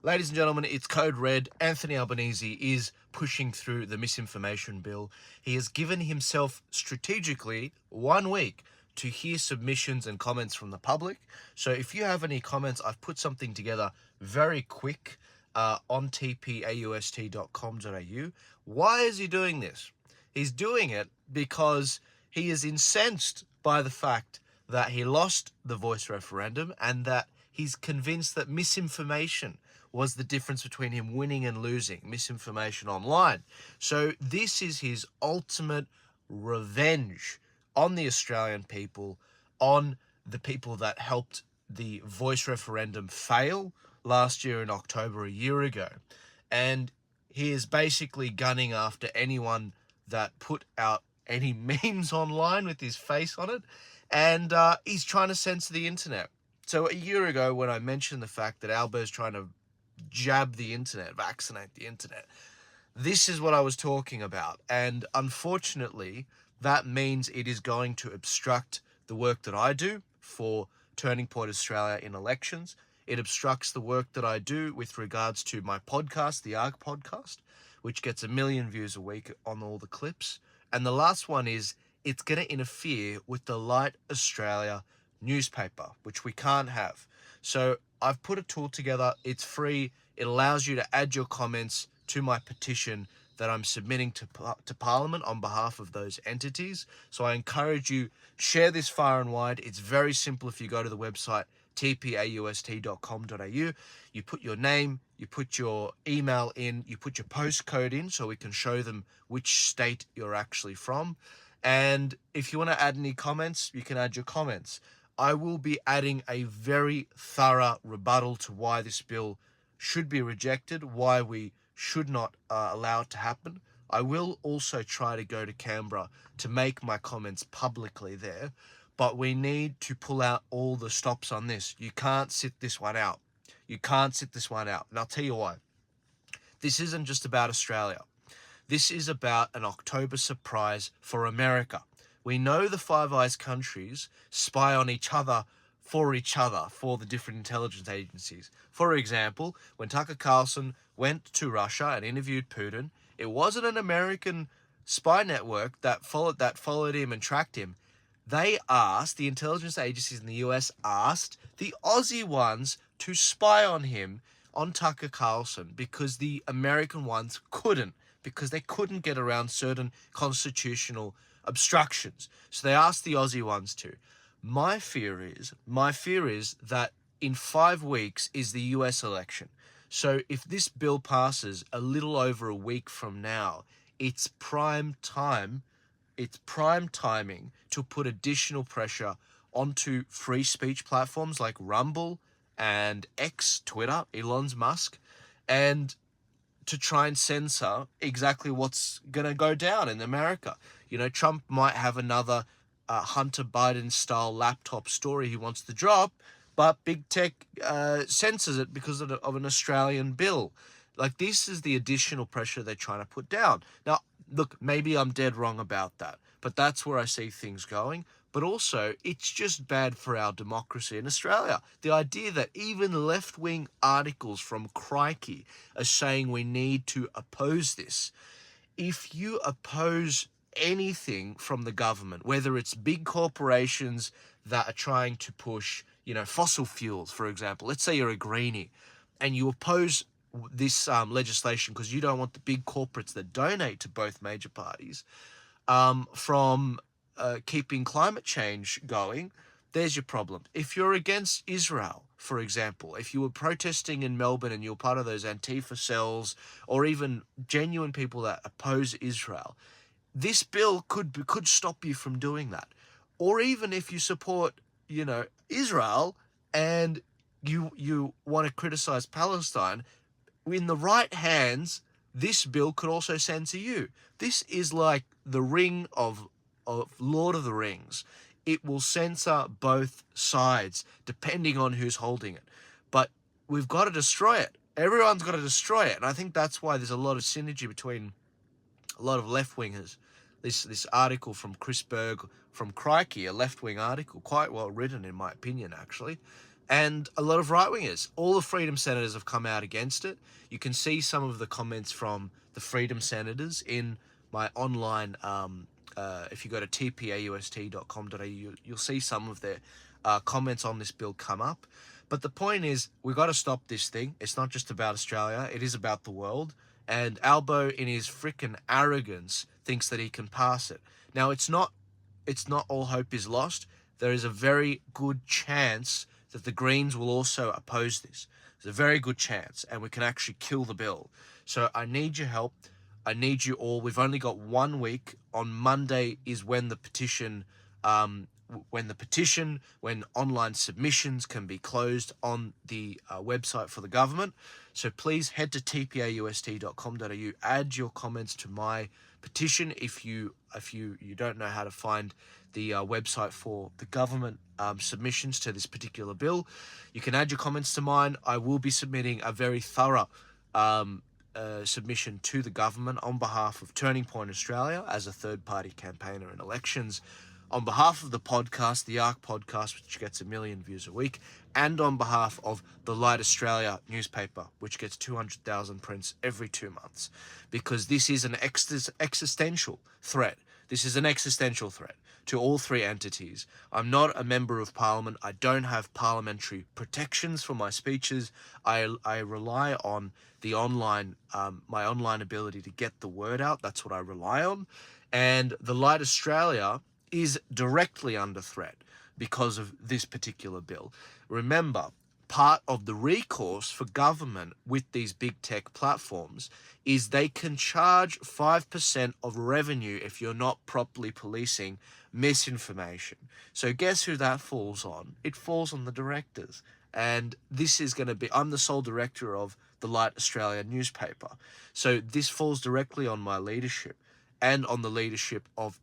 Ladies and gentlemen, it's Code Red. Anthony Albanese is pushing through the misinformation bill. He has given himself strategically 1 week to hear submissions and comments from the public. So if you have any comments, I've put something together very quick on tpaust.com.au. Why is he doing this? He's doing it because he is incensed by the fact that he lost the voice referendum and that he's convinced that misinformation was the difference between him winning and losing, misinformation online. So this is his ultimate revenge on the Australian people, on the people that helped the voice referendum fail last year in October, a year ago. And he is basically gunning after anyone that put out any memes online with his face on it. And he's trying to censor the internet. So a year ago, when I mentioned the fact that Albert's trying to jab the internet, vaccinate the internet, this is what I was talking about. And unfortunately, that means it is going to obstruct the work that I do for Turning Point Australia in elections. It obstructs the work that I do with regards to my podcast, the ARC podcast, which gets 1 million views a week on all the clips. And the last one is it's going to interfere with the Light Australia newspaper, which we can't have. So I've put a tool together. It's free. It allows you to add your comments to my petition that I'm submitting to Parliament on behalf of those entities. So I encourage you, share this far and wide. It's very simple. If you go to the website, tpaust.com.au, you put your name, you put your email in, you put your postcode in so we can show them which state you're actually from. And if you want to add any comments, you can add your comments. I will be adding a very thorough rebuttal to why this bill should be rejected, why we should not allow it to happen. I will also try to go to Canberra to make my comments publicly there, but we need to pull out all the stops on this. You can't sit this one out. You can't sit this one out. And I'll tell you why. This isn't just about Australia. This is about an October surprise for America. We know the Five Eyes countries spy on each other, for the different intelligence agencies. For example, when Tucker Carlson went to Russia and interviewed Putin, it wasn't an American spy network that followed him and tracked him. The intelligence agencies in the US asked the Aussie ones to spy on him, on Tucker Carlson, because the American ones couldn't, because they couldn't get around certain constitutional obstructions. So they asked the Aussie ones to. My fear is that in 5 weeks is the US election. So if this bill passes a little over a week from now, it's prime timing to put additional pressure onto free speech platforms like Rumble and X, Twitter, Elon Musk, and to try and censor exactly what's going to go down in America. You know, Trump might have another Hunter Biden-style laptop story he wants to drop, but big tech censors it because of an Australian bill. Like, this is the additional pressure they're trying to put down. Now, look, maybe I'm dead wrong about that, but that's where I see things going. But also, it's just bad for our democracy in Australia. The idea that even left-wing articles from Crikey are saying we need to oppose this. If you oppose anything from the government, whether it's big corporations that are trying to push, fossil fuels, for example, let's say you're a greenie and you oppose this legislation because you don't want the big corporates that donate to both major parties from keeping climate change going, there's your problem. If you're against Israel, for example, if you were protesting in Melbourne and you're part of those Antifa cells or even genuine people that oppose Israel, this bill could stop you from doing that. Or even if you support, Israel and you want to criticize Palestine, in the right hands, this bill could also censor you. This is like the ring of Lord of the Rings. It will censor both sides depending on who's holding it. But we've got to destroy it. Everyone's got to destroy it. And I think that's why there's a lot of synergy between a lot of left-wingers. This article from Chris Berg from Crikey, a left-wing article, quite well written in my opinion, actually. and a lot of right-wingers. All the Freedom Senators have come out against it. You can see some of the comments from the Freedom Senators in my online, if you go to tpaust.com.au, you'll see some of their comments on this bill come up. But the point is, we've got to stop this thing. It's not just about Australia, it is about the world. And Albo, in his frickin' arrogance, thinks that he can pass it. Now, it's not all hope is lost. There is a very good chance that the Greens will also oppose this. There's a very good chance, and we can actually kill the bill. So I need your help. I need you all. We've only got 1 week. On Monday is when the petition, when online submissions can be closed on the website for the government. So please head to tpaust.com.au, add your comments to my petition if you don't know how to find the website for the government submissions to this particular bill. You can add your comments to mine. I will be submitting a very thorough submission to the government on behalf of Turning Point Australia as a third-party campaigner in elections, on behalf of the podcast, the ARC podcast, which gets 1 million views a week, and on behalf of the Light Australia newspaper, which gets 200,000 prints every 2 months, because this is an existential threat. This is an existential threat to all three entities. I'm not a member of parliament. I don't have parliamentary protections for my speeches. I rely on the online, my online ability to get the word out. That's what I rely on. And the Light Australia is directly under threat because of this particular bill. Remember, part of the recourse for government with these big tech platforms is they can charge 5% of revenue if you're not properly policing misinformation. So guess who that falls on? It falls on the directors. And this is going to be, I'm the sole director of the Light Australia newspaper. So this falls directly on my leadership and on the leadership of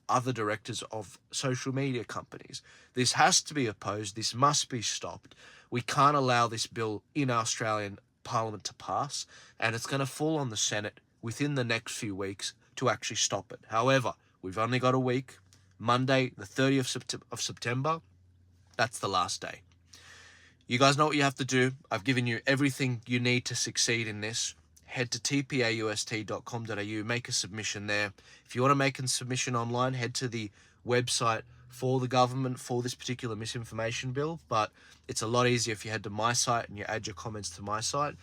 other directors of social media companies. This has to be opposed. This must be stopped. We can't allow this bill in our Australian Parliament to pass, and it's going to fall on the Senate within the next few weeks to actually stop it. However, we've only got a week. Monday, the 30th of September, that's the last day. You guys know what you have to do. I've given you everything you need to succeed in this. Head to tpaust.com.au, make a submission there. If you want to make a submission online, head to the website for the government for this particular misinformation bill, but it's a lot easier if you head to my site and you add your comments to my site.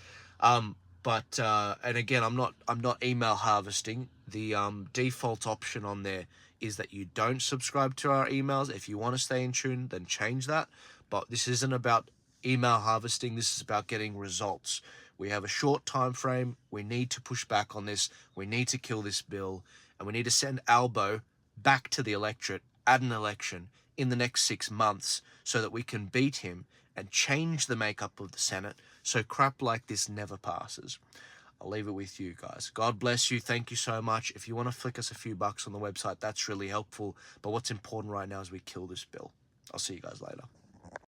And again, I'm not email harvesting. The default option on there is that you don't subscribe to our emails. If you want to stay in tune, then change that. But this isn't about email harvesting. This is about getting results. We have a short time frame. We need to push back on this. We need to kill this bill, and we need to send Albo back to the electorate at an election in the next 6 months so that we can beat him and change the makeup of the Senate so crap like this never passes. I'll leave it with you guys. God bless you. Thank you so much. If you want to flick us a few bucks on the website, that's really helpful. But what's important right now is we kill this bill. I'll see you guys later.